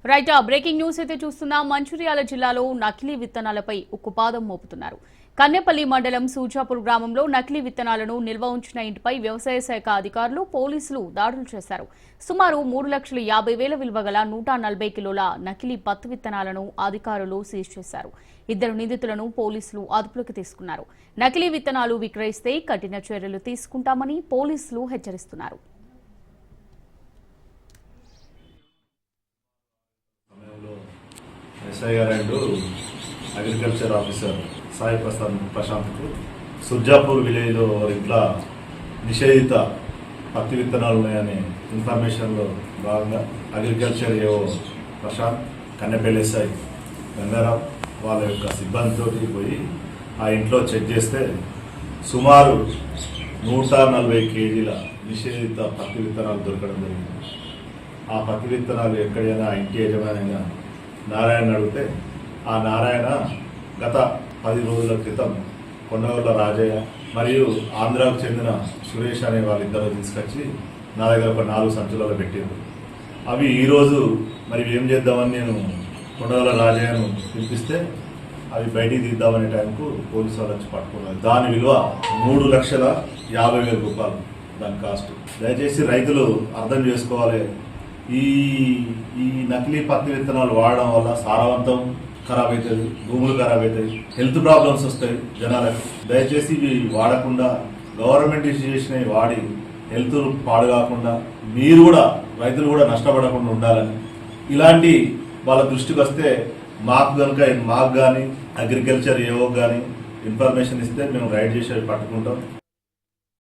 Right breaking news అయితే చూస్తున్నాం. మంచిర్యాల జిల్లాలో నకిలీ విత్తనాలపై ఉక్కుపాదం మోపుతున్నారు. కన్నెపల్లి మండలం సూజాపూర్ గ్రామంలో నకిలీ విత్తనాలను నిల్వ ఉంచిన ఇంటిపై వ్యవసాయ శాఖ అధికారులు పోలీసులు దాడులు చేశారు. సుమారు 3,50,000 విలువ గల 140 కిలోల నకిలీ పత్తి విత్తనాలను అధికారులు సీజ్ చేశారు. 2 నిందితులను పోలీసులు అదుపులోకి తీసుకున్నారు. నకిలీ విత్తనాలు విక్రయిస్తే కఠిన చర్యలు తీసుకుంటామని పోలీసులు హెచ్చరిస్తున్నారు. ఎస్ఐ గారు అండ్ అగ్రికల్చర్ ఆఫీసర్ సాయి ప్రశాంత్కు సుర్జాపూర్ విలేజ్లో ఇంట్లో నిషేధిత పత్తి విత్తనాలు ఉన్నాయనే ఇన్ఫర్మేషన్లో భాగంగా agriculture AO Prashant, Kannepalli SI Gangarao వాళ్ళ యొక్క సిబ్బందితో పోయి ఆ ఇంట్లో చెక్ చేస్తే సుమారు 140 కేజీల నిషేధిత పత్తి విత్తనాలు దొరకడం జరిగింది. ఆ పత్తి విత్తనాలు ఎక్కడైనా ఇంటి యజమానిగా నారాయణ అడిగితే ఆ నారాయణ గత 10 రోజుల క్రితం కొండగొల్ల రాజయ్య మరియు ఆంధ్రాకు చెందిన సురేష్ అనే వాళ్ళిద్దరూ తీసుకొచ్చి నా దగ్గర ఒక 4 సంచులలో పెట్టారు. అవి ఈరోజు మరి ఏం చేద్దామని నేను కొండగొల్ల రాజయ్యను పిలిపిస్తే అవి బయటికి తీద్దామనే టైంకు పోలీసు వాళ్ళు వచ్చి పట్టుకున్నారు. దాని విలువ 3,50,000 రూపాయలు దాని కాస్ట్. దయచేసి రైతులు అర్థం చేసుకోవాలి. ఈ నకిలీ పత్తి విత్తనాలు వాడడం వల్ల సారవంతం ఖరాబ్ అవుతుంది, భూములు ఖరాబ్ అవుతాయి, హెల్త్ ప్రాబ్లమ్స్ వస్తాయి జనాలకు. దయచేసి ఇవి వాడకుండా గవర్నమెంట్ ఇష్యూ చేసినవి వాడి హెల్త్ పాడు కాకుండా మీరు కూడా రైతులు కూడా నష్టపడకుండా ఉండాలని ఇలాంటి వాళ్ళ దృష్టికి వస్తే మాకు కానీ అగ్రికల్చర్ ఏవో కానీ ఇన్ఫర్మేషన్ ఇస్తే మేము రైడ్ చేసి పట్టుకుంటాం.